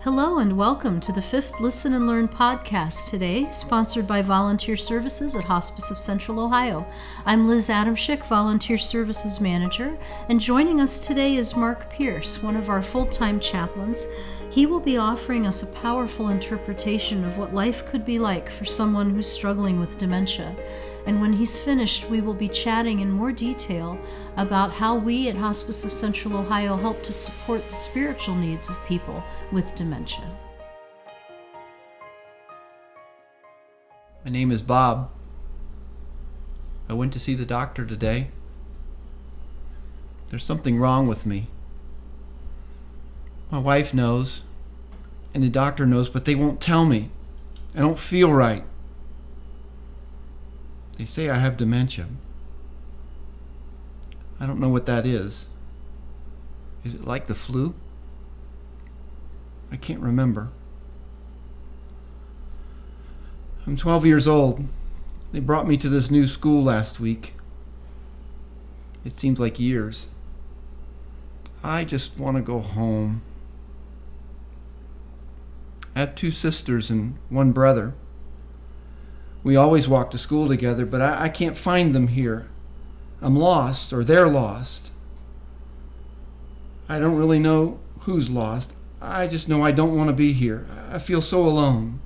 Hello and welcome to the 5th Listen and Learn podcast today, sponsored by Volunteer Services at Hospice of Central Ohio. I'm Liz Adamschick, Volunteer Services Manager, and joining us today is Mark Pierce, one of our full-time chaplains. He will be offering us a powerful interpretation of what life could be like for someone who's struggling with dementia. And when he's finished, we will be chatting in more detail about how we at Hospice of Central Ohio help to support the spiritual needs of people with dementia. My name is Bob. I went to see the doctor today. There's something wrong with me. My wife knows, and the doctor knows, but they won't tell me. I don't feel right. They say I have dementia. I don't know what that is. Is it like the flu? I can't remember. I'm 12 years old. They brought me to this new school last week. It seems like years. I just want to go home. I have 2 sisters and 1 brother. We always walk to school together, but I can't find them here. I'm lost, or they're lost. I don't really know who's lost. I just know I don't want to be here. I feel so alone.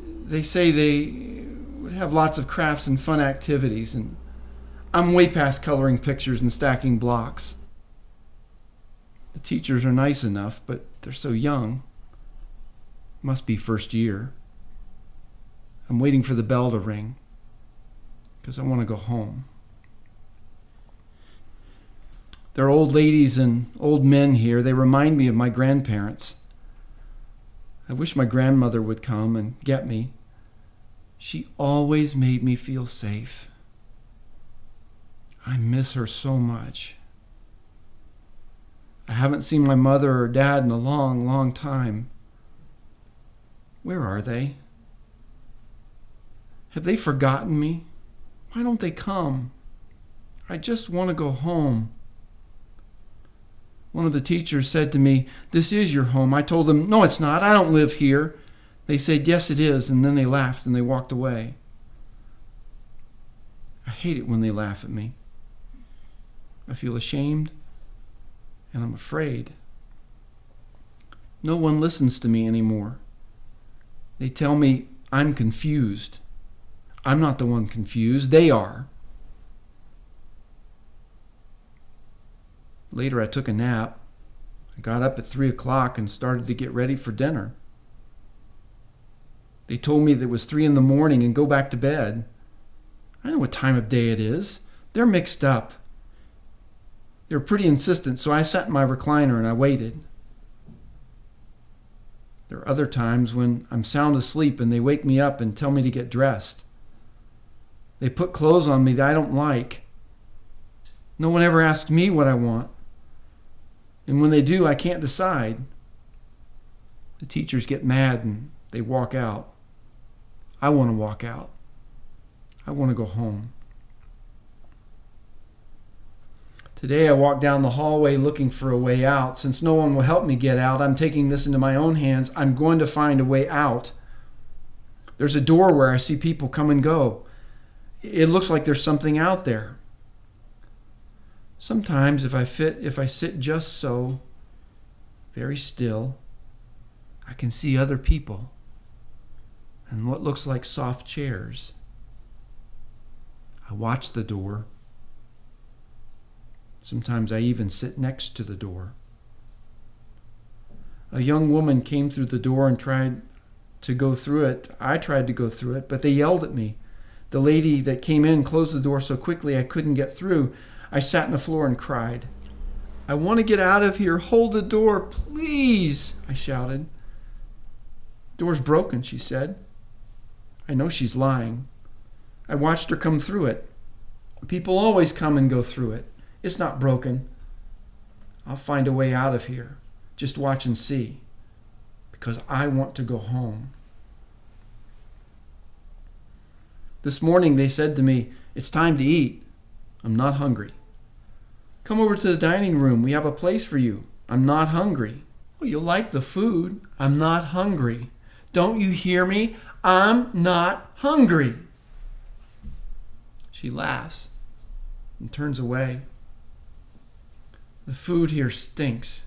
They say they would have lots of crafts and fun activities, and I'm way past coloring pictures and stacking blocks. The teachers are nice enough, but they're so young. Must be first year. I'm waiting for the bell to ring because I want to go home. There are old ladies and old men here. They remind me of my grandparents. I wish my grandmother would come and get me. She always made me feel safe. I miss her so much. I haven't seen my mother or dad in a long, long time. Where are they? Have they forgotten me? Why don't they come? I just want to go home. One of the teachers said to me, "This is your home." I told them, "No, it's not. I don't live here." They said, "Yes, it is," and then they laughed and they walked away. I hate it when they laugh at me. I feel ashamed and I'm afraid. No one listens to me anymore. They tell me I'm confused. I'm not the one confused. They are. Later, I took a nap. I got up at 3 o'clock and started to get ready for dinner. They told me that it was 3 in the morning and go back to bed. I know what time of day it is. They're mixed up. They were pretty insistent, so I sat in my recliner and I waited. There are other times when I'm sound asleep and they wake me up and tell me to get dressed. They put clothes on me that I don't like. No one ever asks me what I want. And when they do, I can't decide. The teachers get mad and they walk out. I want to walk out. I want to go home. Today I walked down the hallway looking for a way out. Since no one will help me get out, I'm taking this into my own hands. I'm going to find a way out. There's a door where I see people come and go. It looks like there's something out there. Sometimes if I sit just so, very still, I can see other people and what looks like soft chairs. I watch the door. Sometimes I even sit next to the door. A young woman came through the door and tried to go through it. I tried to go through it, but they yelled at me. The lady that came in closed the door so quickly I couldn't get through. I sat on the floor and cried. "I want to get out of here. Hold the door, please," I shouted. "Door's broken," she said. I know she's lying. I watched her come through it. People always come and go through it. It's not broken. I'll find a way out of here. Just watch and see. Because I want to go home. This morning they said to me, "It's time to eat." I'm not hungry. "Come over to the dining room. We have a place for you." I'm not hungry. Well, you like the food. I'm not hungry. Don't you hear me? I'm not hungry. She laughs and turns away. The food here stinks.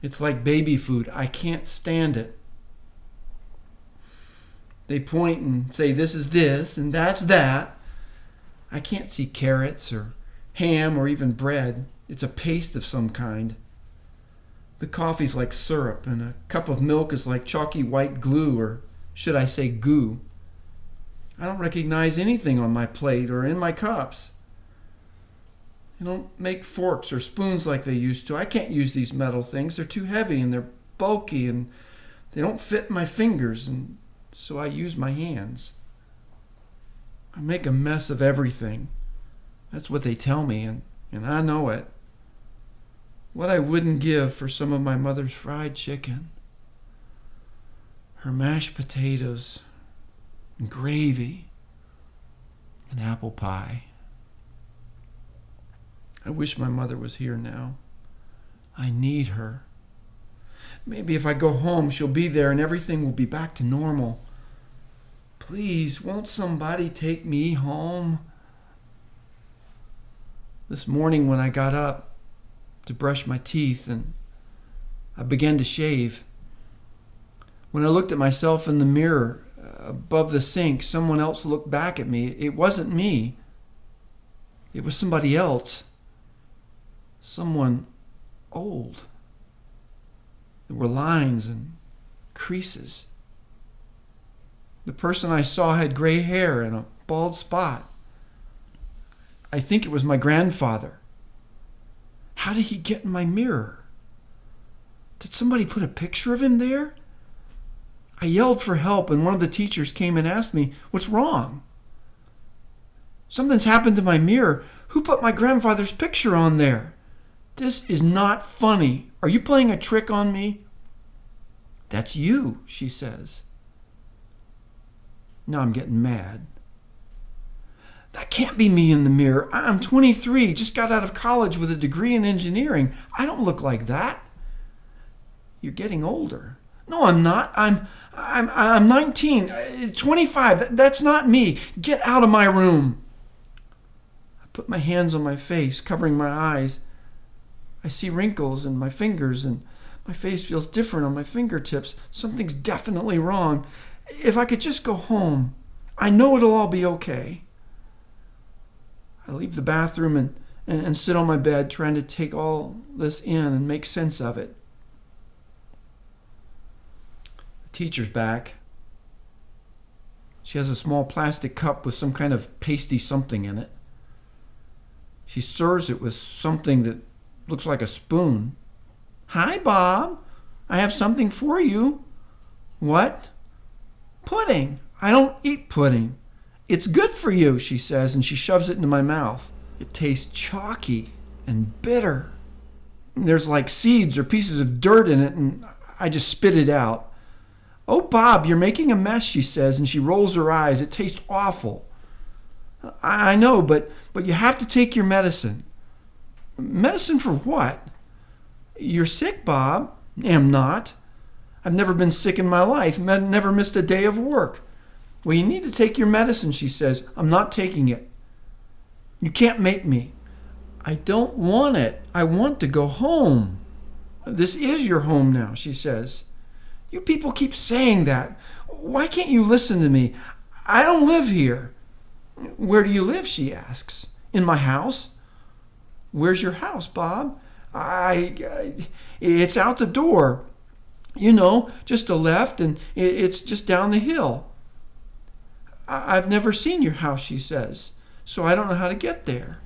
It's like baby food. I can't stand it. They point and say this is this and that's that. I can't see carrots or ham or even bread. It's a paste of some kind. The coffee's like syrup, and a cup of milk is like chalky white glue, or should I say goo. I don't recognize anything on my plate or in my cups. They don't make forks or spoons like they used to. I can't use these metal things. They're too heavy and they're bulky and they don't fit my fingers, and so I use my hands. I make a mess of everything. That's what they tell me, and I know it. What I wouldn't give for some of my mother's fried chicken, her mashed potatoes, and gravy, and apple pie. I wish my mother was here now. I need her. Maybe if I go home, she'll be there and everything will be back to normal. Please, won't somebody take me home? This morning when I got up to brush my teeth and I began to shave, when I looked at myself in the mirror above the sink, someone else looked back at me. It wasn't me. It was somebody else. Someone old. There were lines and creases. The person I saw had gray hair and a bald spot. I think it was my grandfather. How did he get in my mirror? Did somebody put a picture of him there? I yelled for help, and one of the teachers came and asked me, "What's wrong?" "Something's happened to my mirror. Who put my grandfather's picture on there? This is not funny. Are you playing a trick on me?" "That's you," she says. Now I'm getting mad. That can't be me in the mirror. I'm 23, just got out of college with a degree in engineering. I don't look like that. You're getting older. No, I'm not. I'm 19, 25. That's not me. Get out of my room. I put my hands on my face, covering my eyes. I see wrinkles in my fingers, and my face feels different on my fingertips. Something's definitely wrong. If I could just go home, I know it'll all be okay. I leave the bathroom and sit on my bed trying to take all this in and make sense of it. The teacher's back. She has a small plastic cup with some kind of pasty something in it. She serves it with something that looks like a spoon. "Hi, Bob. I have something for you." "What?" "Pudding. I don't eat pudding." "It's good for you," she says, and she shoves it into my mouth. It tastes chalky and bitter. There's like seeds or pieces of dirt in it, and I just spit it out. "Oh, Bob, you're making a mess," she says, and she rolls her eyes. "It tastes awful." I know, but you have to take your medicine." "Medicine for what?" "You're sick, Bob." "I'm not. I've never been sick in my life. Never missed a day of work." "Well, you need to take your medicine," she says. "I'm not taking it." "You can't make me." "I don't want it. I want to go home." "This is your home now," she says. "You people keep saying that. Why can't you listen to me? I don't live here." "Where do you live?" she asks. "In my house." "Where's your house, Bob?" It's out the door. You know, just a left, and it's just down the hill." "I've never seen your house," she says, "so I don't know how to get there."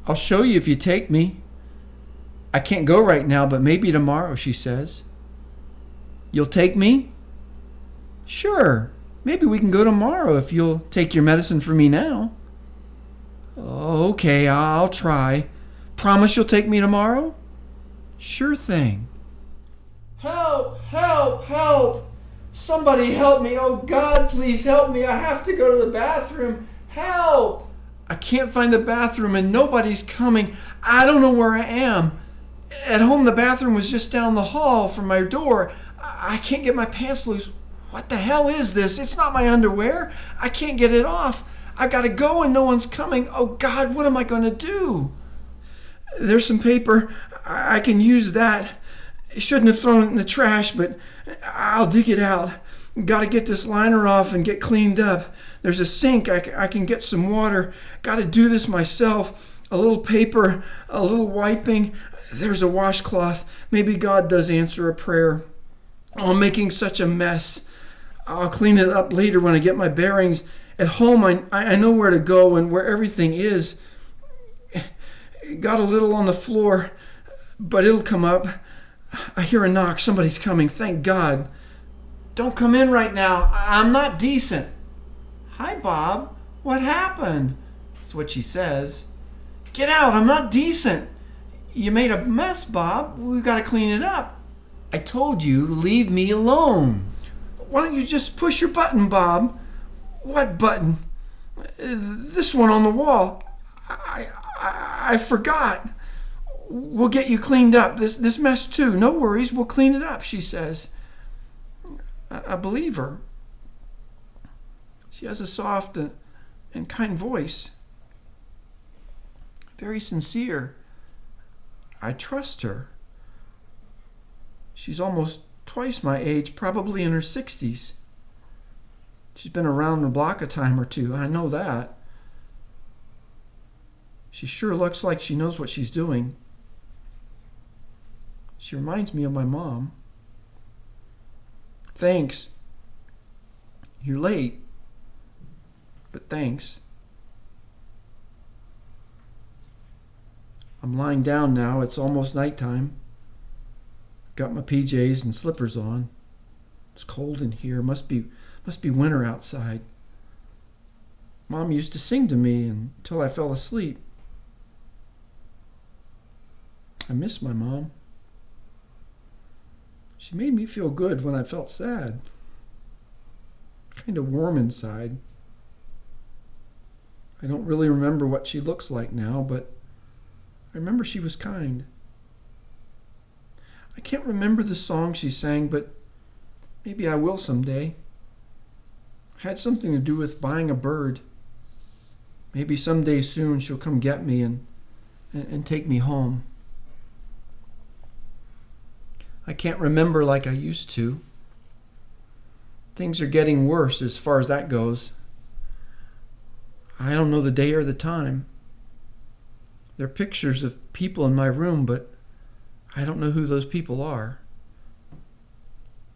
"I'll show you if you take me." "I can't go right now, but maybe tomorrow," she says. "You'll take me?" "Sure. Maybe we can go tomorrow if you'll take your medicine for me now." "Okay, I'll try. Promise you'll take me tomorrow?" "Sure thing." "Help! Help! Help! Somebody help me! Oh, God, please help me! I have to go to the bathroom! Help!" I can't find the bathroom and nobody's coming. I don't know where I am. At home, the bathroom was just down the hall from my door. I can't get my pants loose. What the hell is this? It's not my underwear. I can't get it off. I've got to go and no one's coming. Oh, God, what am I going to do? There's some paper. I can use that. Shouldn't have thrown it in the trash, but I'll dig it out. Got to get this liner off and get cleaned up. There's a sink. I can get some water. Got to do this myself. A little paper, a little wiping. There's a washcloth. Maybe God does answer a prayer. Oh, I'm making such a mess. I'll clean it up later when I get my bearings. At home, I know where to go and where everything is. Got a little on the floor, but it'll come up. I hear a knock. Somebody's coming. Thank God. Don't come in right now. I'm not decent. Hi, Bob. What happened? That's what she says. Get out. I'm not decent. You made a mess, Bob. We've got to clean it up. I told you, leave me alone. Why don't you just push your button, Bob? What button? This one on the wall. I forgot. We'll get you cleaned up. This mess too. No worries. We'll clean it up, she says. I believe her. She has a soft and kind voice. Very sincere. I trust her. She's almost twice my age, probably in her 60s. She's been around the block a time or two. I know that. She sure looks like she knows what she's doing. She reminds me of my mom. Thanks. You're late, but thanks. I'm lying down now. It's almost nighttime. Got my PJs and slippers on. It's cold in here. Must be winter outside. Mom used to sing to me until I fell asleep. I miss my mom. She made me feel good when I felt sad. Kind of warm inside. I don't really remember what she looks like now, but I remember she was kind. I can't remember the song she sang, but maybe I will someday. It had something to do with buying a bird. Maybe someday soon she'll come get me and take me home. I can't remember like I used to. Things are getting worse as far as that goes. I don't know the day or the time. There are pictures of people in my room, but I don't know who those people are.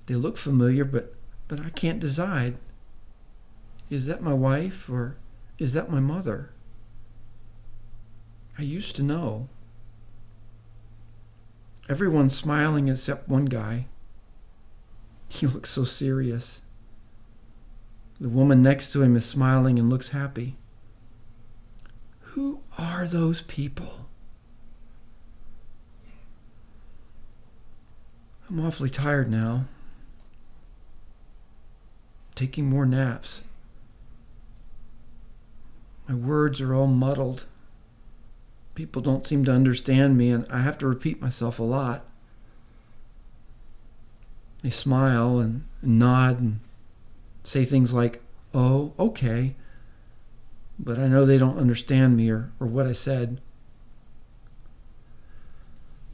They look familiar, but I can't decide. Is that my wife or is that my mother? I used to know. Everyone's smiling except one guy. He looks so serious. The woman next to him is smiling and looks happy. Who are those people? I'm awfully tired now. Taking more naps. My words are all muddled. People don't seem to understand me, and I have to repeat myself a lot. They smile and nod and say things like, "Oh, okay," but I know they don't understand me or what I said.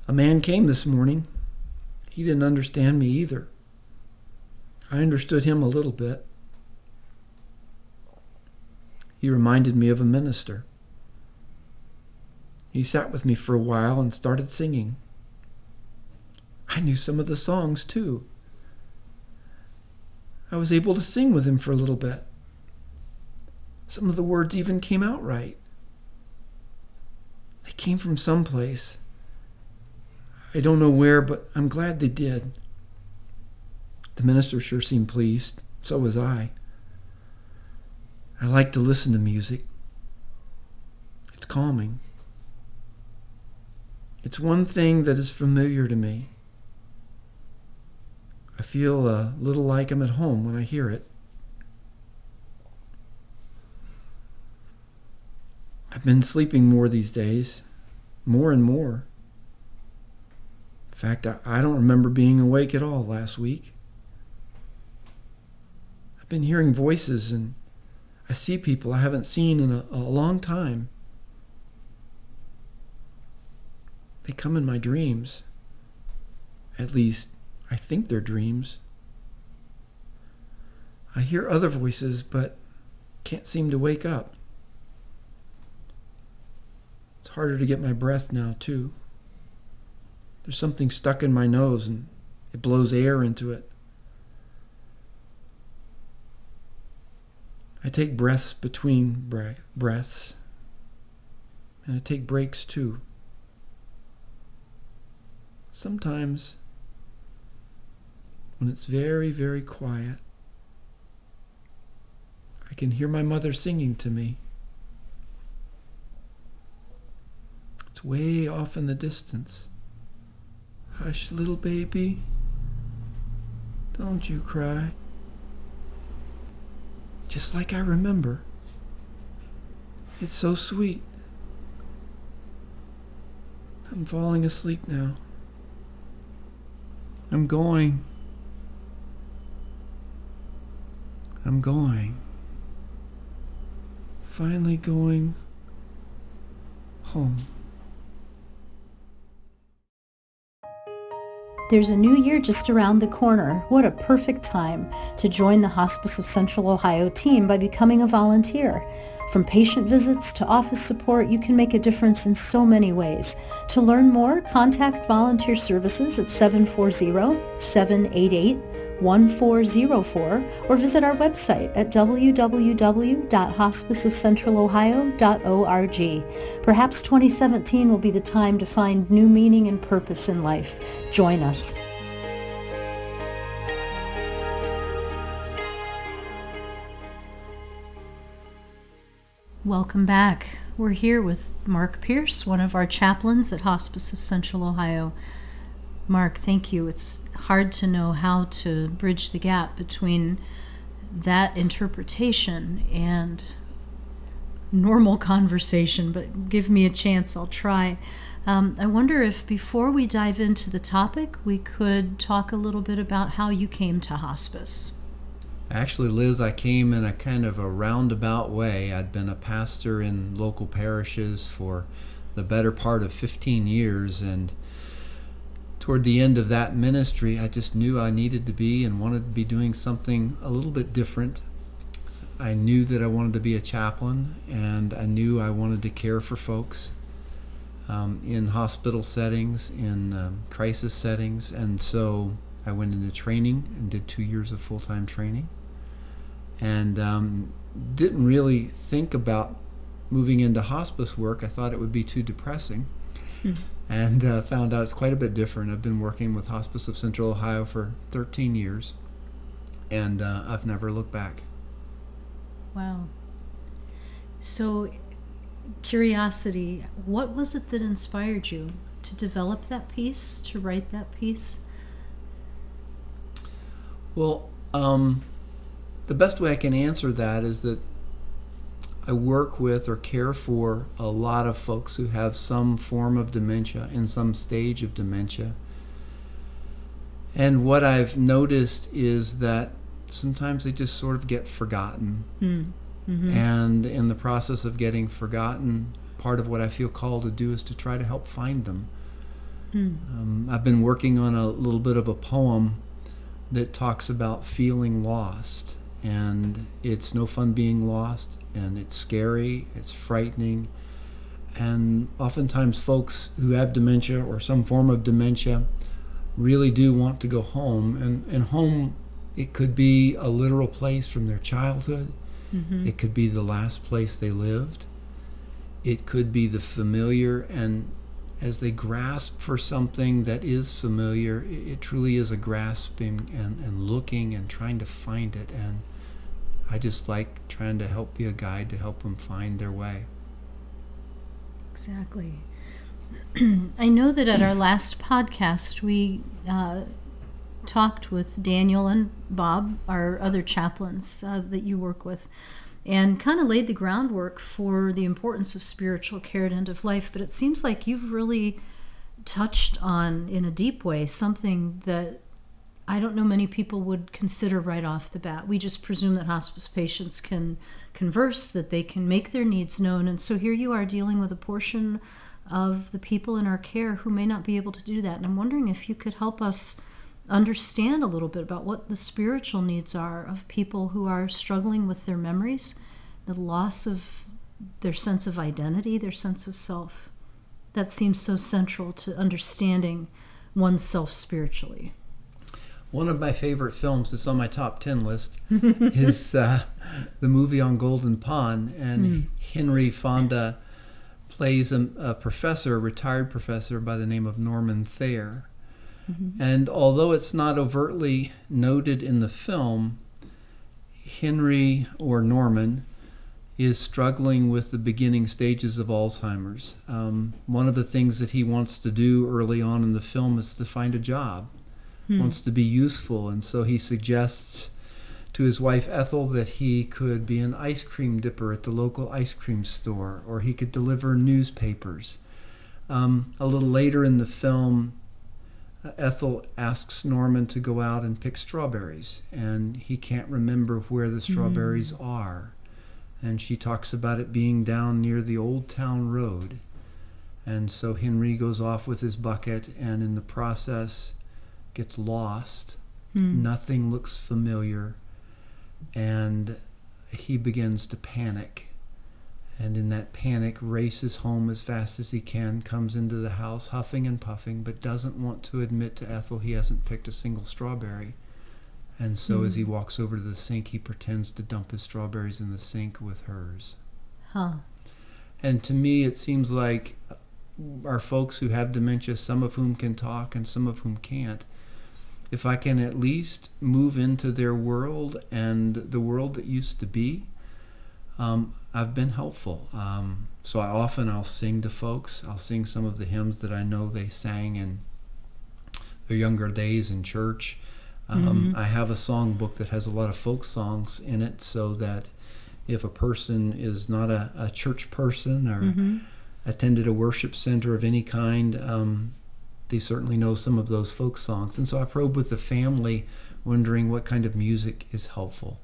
A man came this morning. He didn't understand me either. I understood him a little bit. He reminded me of a minister. He sat with me for a while and started singing. I knew some of the songs too. I was able to sing with him for a little bit. Some of the words even came out right. They came from someplace. I don't know where, but I'm glad they did. The minister sure seemed pleased. So was I. I like to listen to music. It's calming. It's one thing that is familiar to me. I feel a little like I'm at home when I hear it. I've been sleeping more these days, more and more. fact, I don't remember being awake at all last week. I've been hearing voices and I see people I haven't seen in a long time. They come in my dreams. At least, I think they're dreams. I hear other voices, but can't seem to wake up. It's harder to get my breath now, too. There's something stuck in my nose and it blows air into it. I take breaths between breaths, and I take breaks too. Sometimes, when it's very, very quiet, I can hear my mother singing to me. It's way off in the distance. Hush, little baby, don't you cry. Just like I remember. It's so sweet. I'm falling asleep now. I'm going. Finally going home. There's a new year just around the corner. What a perfect time to join the Hospice of Central Ohio team by becoming a volunteer. From patient visits to office support, you can make a difference in so many ways. To learn more, contact Volunteer Services at 740-788-1404 or visit our website at www.hospiceofcentralohio.org. Perhaps 2017 will be the time to find new meaning and purpose in life. Join us. Welcome back. We're here with Mark Pierce, one of our chaplains at Hospice of Central Ohio. Mark, thank you. It's hard to know how to bridge the gap between that interpretation and normal conversation, but give me a chance, I'll try. I wonder if before we dive into the topic, we could talk a little bit about how you came to hospice. Actually, Liz, I came in a kind of a roundabout way. I'd been a pastor in local parishes for the better part of 15 years, and toward the end of that ministry, I just knew I needed to be and wanted to be doing something a little bit different. I knew that I wanted to be a chaplain, and I knew I wanted to care for folks in hospital settings, in crisis settings, and so I went into training and did 2 years of full-time training, and didn't really think about moving into hospice work. I thought it would be too depressing, and found out it's quite a bit different. I've been working with Hospice of Central Ohio for 13 years, and I've never looked back. Wow. So, curiosity, what was it that inspired you to develop that piece, to write that piece? Well, the best way I can answer that is that I work with or care for a lot of folks who have some form of dementia, in some stage of dementia. And what I've noticed is that sometimes they just sort of get forgotten. Mm-hmm. And in the process of getting forgotten, part of what I feel called to do is to try to help find them. I've been working on a little bit of a poem that talks about feeling lost, and it's no fun being lost, and it's scary, it's frightening, and oftentimes folks who have dementia or some form of dementia really do want to go home, and home, it could be a literal place from their childhood. It could be the last place they lived. It could be the familiar, and as they grasp for something that is familiar, it truly is a grasping and looking and trying to find it. And I just like trying to help be a guide to help them find their way. Exactly. I know that at our last podcast, we talked with Daniel and Bob, our other chaplains that you work with, and kind of laid the groundwork for the importance of spiritual care at end of life. But it seems like you've really touched on, in a deep way, something that I don't know many people would consider right off the bat. We just presume that hospice patients can converse, that they can make their needs known. And so here you are dealing with a portion of the people in our care who may not be able to do that. And I'm wondering if you could help us understand a little bit about what the spiritual needs are of people who are struggling with their memories, the loss of their sense of identity, their sense of self. That seems so central to understanding oneself spiritually. One of my favorite films that's on my top 10 list is the movie on Golden Pond, and Henry Fonda plays a professor, a retired professor by the name of Norman Thayer. And although it's not overtly noted in the film, Henry, or Norman, is struggling with the beginning stages of Alzheimer's. One of the things that he wants to do early on in the film is to find a job, wants to be useful, and so he suggests to his wife Ethel that he could be an ice cream dipper at the local ice cream store, or he could deliver newspapers. A little later in the film, Ethel asks Norman to go out and pick strawberries, and he can't remember where the strawberries are. And she talks about it being down near the Old Town Road. And so Henry goes off with his bucket, and in the process gets lost. Nothing looks familiar, and he begins to panic. And in that panic, races home as fast as he can, comes into the house huffing and puffing, but doesn't want to admit to Ethel he hasn't picked a single strawberry. And so as he walks over to the sink, he pretends to dump his strawberries in the sink with hers. And to me, it seems like our folks who have dementia, some of whom can talk and some of whom can't, if I can at least move into their world and the world that used to be, I've been helpful. So I'll sing to folks. I'll sing some of the hymns that I know they sang in their younger days in church. I have a song book that has a lot of folk songs in it, so that if a person is not a church person or attended a worship center of any kind, they certainly know some of those folk songs. And so I probe with the family, wondering what kind of music is helpful.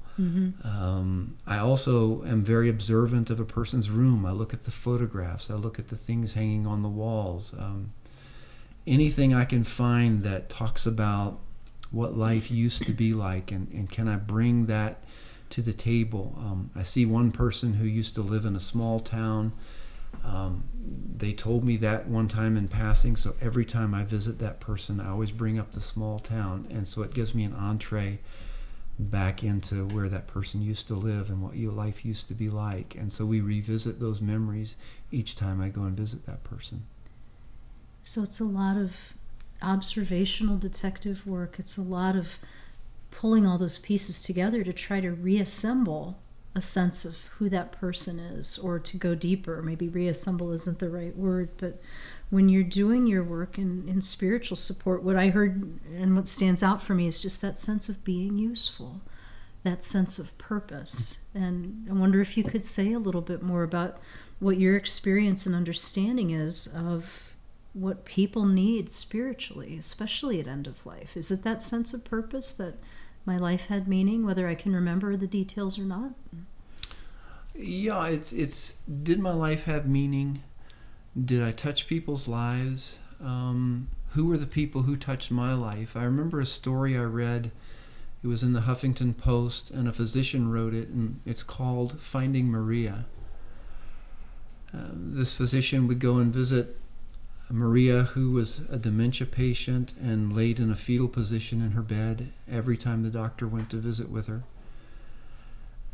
I also am very observant of a person's room. I look at the photographs. I look at the things hanging on the walls. Anything I can find that talks about what life used to be like, and can I bring that to the table. I see one person who used to live in a small town. They told me that one time in passing, so every time I visit that person, I always bring up the small town, and so it gives me an entree back into where that person used to live and what your life used to be like. And so we revisit those memories each time I go and visit that person. So it's a lot of observational detective work. It's a lot of pulling all those pieces together to try to reassemble a sense of who that person is, or to go deeper. Maybe reassemble isn't the right word, but when you're doing your work in spiritual support, what I heard and what stands out for me is just that sense of being useful, that sense of purpose. And I wonder if you could say a little bit more about what your experience and understanding is of what people need spiritually, especially at end of life. Is it that sense of purpose, that my life had meaning, whether I can remember the details or not? Yeah, it's did my life have meaning? Did I touch people's lives? Who were the people who touched my life? I remember a story I read. It was in the Huffington Post, and a physician wrote it, and it's called Finding Maria. This physician would go and visit Maria, who was a dementia patient and laid in a fetal position in her bed every time the doctor went to visit with her.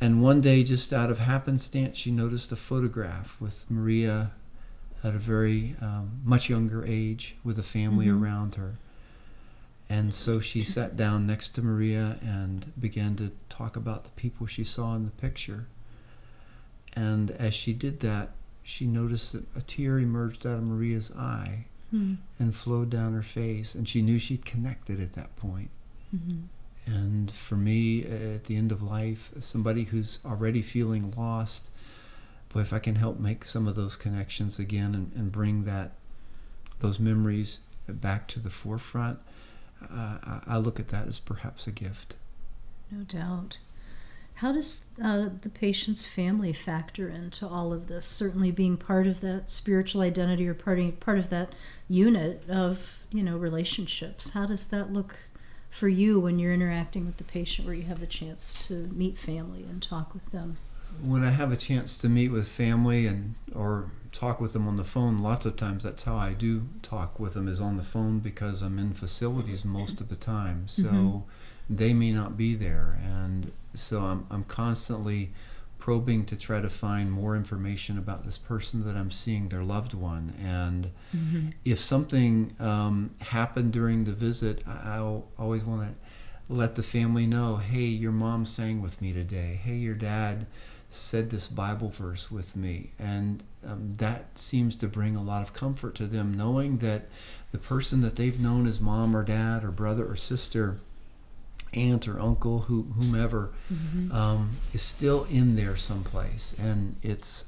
And one day, just out of happenstance, she noticed a photograph with Maria at a very much younger age with a family around her. And so she sat down next to Maria and began to talk about the people she saw in the picture. And as she did that, she noticed that a tear emerged out of Maria's eye and flowed down her face, and she knew she'd connected at that point. And for me, at the end of life, somebody who's already feeling lost, boy, if I can help make some of those connections again and bring that those memories back to the forefront, I look at that as perhaps a gift. No doubt. How does the patient's family factor into all of this? Certainly being part of that spiritual identity or part of that unit of, relationships. How does that look for you when you're interacting with the patient, where you have the chance to meet family and talk with them? When I have a chance to meet with family or talk with them on the phone, lots of times that's how I do talk with them, is on the phone, because I'm in facilities most of the time. So they may not be there, and so I'm constantly probing to try to find more information about this person that I'm seeing, their loved one. And if something happened during the visit, I always want to let the family know, hey, your mom sang with me today. Hey, your dad said this Bible verse with me. And that seems to bring a lot of comfort to them, knowing that the person that they've known as mom or dad or brother or sister, aunt or uncle, whomever, is still in there someplace. And it's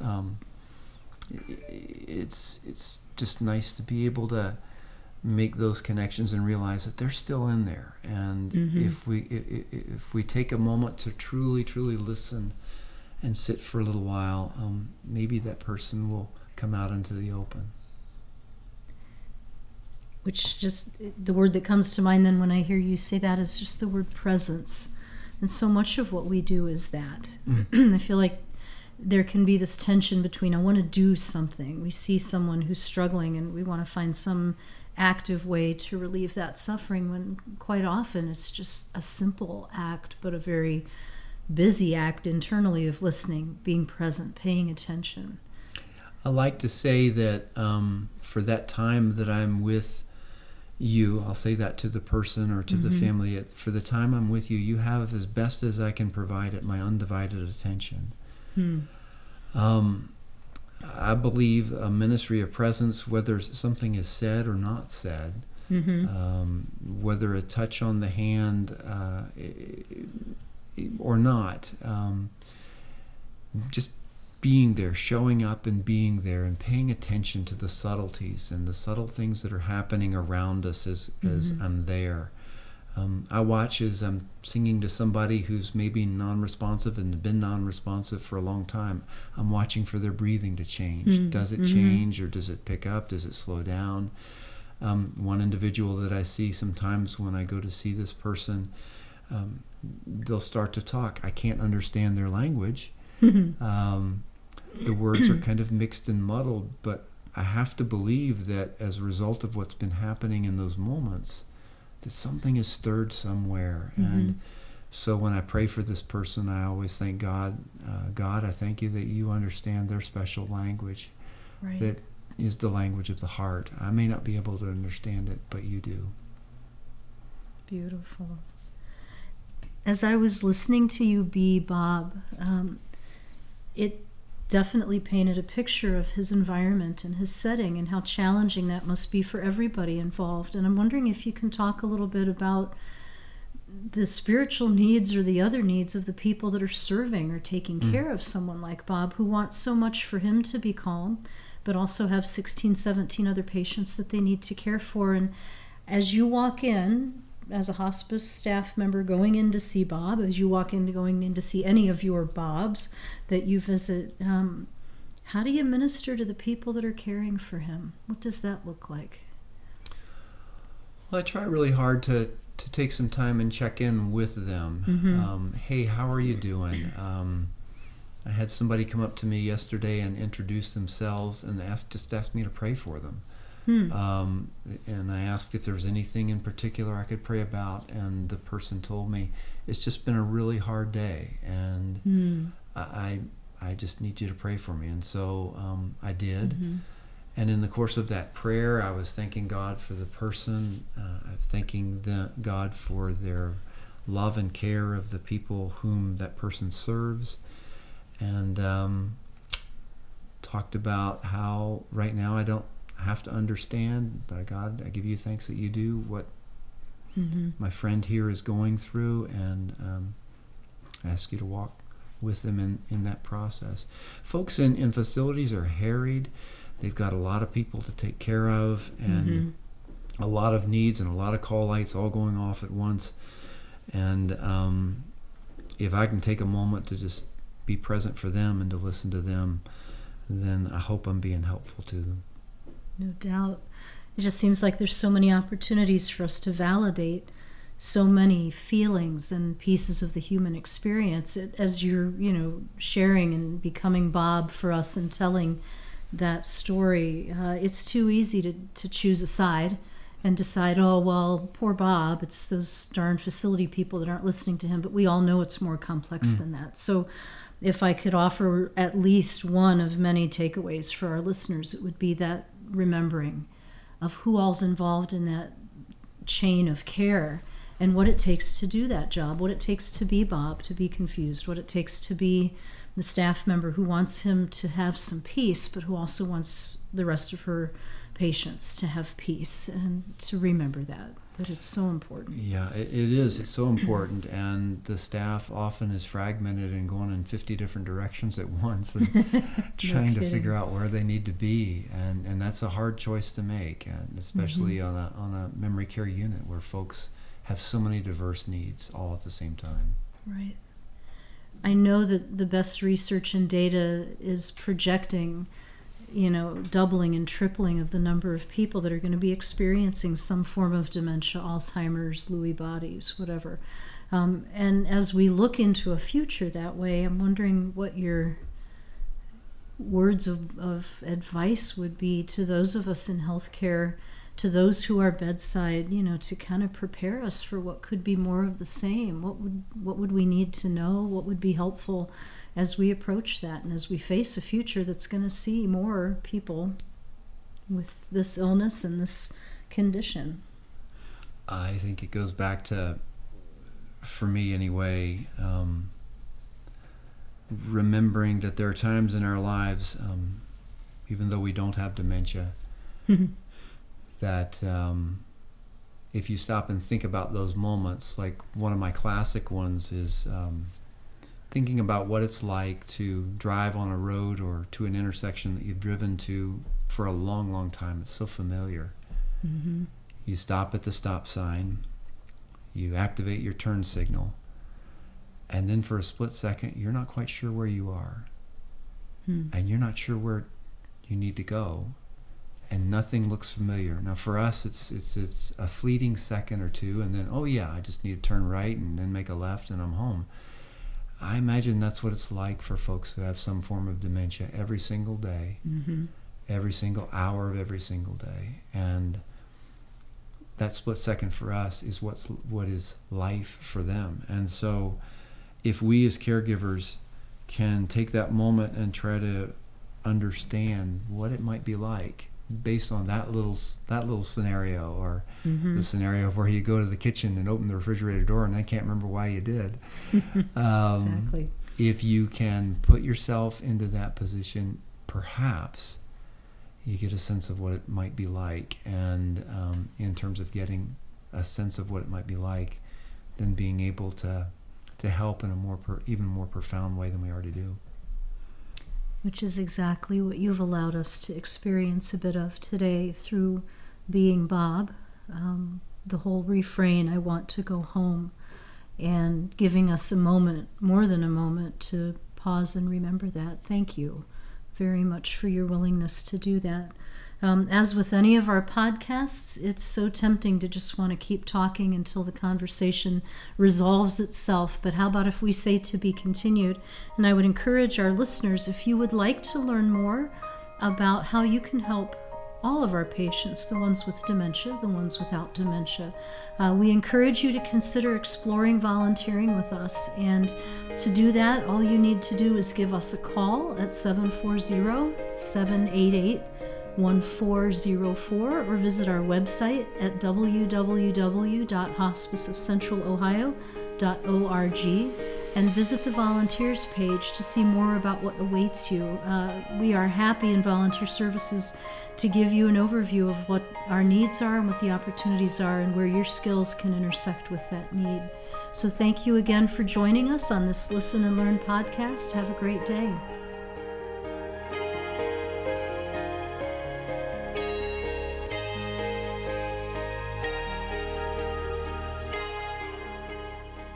just nice to be able to make those connections and realize that they're still in there. And if we take a moment to truly listen and sit for a little while, maybe that person will come out into the open. Which just, the word that comes to mind then when I hear you say that is just the word presence. And so much of what we do is that. I feel like there can be this tension between, I want to do something. We see someone who's struggling and we want to find some active way to relieve that suffering, when quite often it's just a simple act, but a very busy act internally of listening, being present, paying attention. I like to say that for that time that I'm with you, I'll say that to the person or to the family, for the time I'm with you, you have as best as I can provide it my undivided attention. I believe a ministry of presence, whether something is said or not said, whether a touch on the hand or not, just being there, showing up and being there, and paying attention to the subtleties and the subtle things that are happening around us as I'm there. I watch as I'm singing to somebody who's maybe non-responsive and been non-responsive for a long time. I'm watching for their breathing to change. Does it change, or does it pick up? Does it slow down? One individual that I see sometimes when I go to see this person, they'll start to talk. I can't understand their language. The words are kind of mixed and muddled, but I have to believe that as a result of what's been happening in those moments, that something is stirred somewhere. And so when I pray for this person, I always thank God, God, I thank you that you understand their special language, that is the language of the heart. I may not be able to understand it, but you do. Beautiful. As I was listening to you be Bob, it definitely painted a picture of his environment and his setting and how challenging that must be for everybody involved. And I'm wondering if you can talk a little bit about the spiritual needs or the other needs of the people that are serving or taking care of someone like Bob, who wants so much for him to be calm, but also have 16, 17 other patients that they need to care for. And as you walk in, as a hospice staff member going in to see Bob, as you walk in going in to see any of your Bobs that you visit, how do you minister to the people that are caring for him? What does that look like? Well, I try really hard to take some time and check in with them. Hey, how are you doing? I had somebody come up to me yesterday and introduce themselves and asked me to pray for them. And I asked if there was anything in particular I could pray about, and the person told me, it's just been a really hard day, and I just need you to pray for me. And so I did. And in the course of that prayer, I was thanking God for the person, thanking God for their love and care of the people whom that person serves, and talked about how right now I don't have to understand, but God, I give you thanks that you do what my friend here is going through, and I ask you to walk with them in that process. Folks in facilities are harried. they've got a lot of people to take care of, and a lot of needs and a lot of call lights all going off at once. And if I can take a moment to just be present for them and to listen to them, then I hope I'm being helpful to them. No doubt. It just seems like there's so many opportunities for us to validate so many feelings and pieces of the human experience. As you're, sharing and becoming Bob for us and telling that story, it's too easy to choose a side and decide, oh, well, poor Bob, it's those darn facility people that aren't listening to him. But we all know it's more complex than that. So if I could offer at least one of many takeaways for our listeners, it would be that remembering of who all's involved in that chain of care and what it takes to do that job, what it takes to be Bob, to be confused, what it takes to be the staff member who wants him to have some peace, but who also wants the rest of her patients to have peace, and to remember that it's so important. Yeah, it is. It's so important, and the staff often is fragmented and going in 50 different directions at once and trying to figure out where they need to be, and that's a hard choice to make, and especially on a memory care unit where folks have so many diverse needs all at the same time. Right. I know that the best research and data is projecting, doubling and tripling of the number of people that are going to be experiencing some form of dementia, Alzheimer's, Lewy bodies, whatever. And as we look into a future that way, I'm wondering what your words of advice would be to those of us in healthcare, to those who are bedside, to kind of prepare us for what could be more of the same. What would we need to know? What would be helpful as we approach that, and as we face a future that's going to see more people with this illness and this condition? I think it goes back to, for me anyway, remembering that there are times in our lives, even though we don't have dementia, that if you stop and think about those moments, like one of my classic ones is thinking about what it's like to drive on a road or to an intersection that you've driven to for a long, long time. It's so familiar. You stop at the stop sign, you activate your turn signal, and then for a split second, you're not quite sure where you are. And you're not sure where you need to go. And nothing looks familiar. Now for us, it's a fleeting second or two, and then, oh yeah, I just need to turn right and then make a left and I'm home. I imagine that's what it's like for folks who have some form of dementia every single day, every single hour of every single day. And that split second for us is what is life for them. And so if we as caregivers can take that moment and try to understand what it might be like based on that little scenario, or the scenario where you go to the kitchen and open the refrigerator door and I can't remember why you did. Exactly. If you can put yourself into that position, perhaps you get a sense of what it might be like, and in terms of getting a sense of what it might be like, then being able to help in a even more profound way than we already do. Which is exactly what you've allowed us to experience a bit of today through being Bob. The whole refrain, I want to go home, and giving us a moment, more than a moment, to pause and remember that. Thank you very much for your willingness to do that. As with any of our podcasts, it's so tempting to just want to keep talking until the conversation resolves itself. But how about if we say to be continued? And I would encourage our listeners, if you would like to learn more about how you can help all of our patients, the ones with dementia, the ones without dementia, we encourage you to consider exploring volunteering with us. And to do that, all you need to do is give us a call at 740-788-1404, or visit our website at www.hospiceofcentralohio.org and visit the volunteers page to see more about what awaits you. We are happy in volunteer services to give you an overview of what our needs are and what the opportunities are and where your skills can intersect with that need. So thank you again for joining us on this Listen and Learn podcast. Have a great day.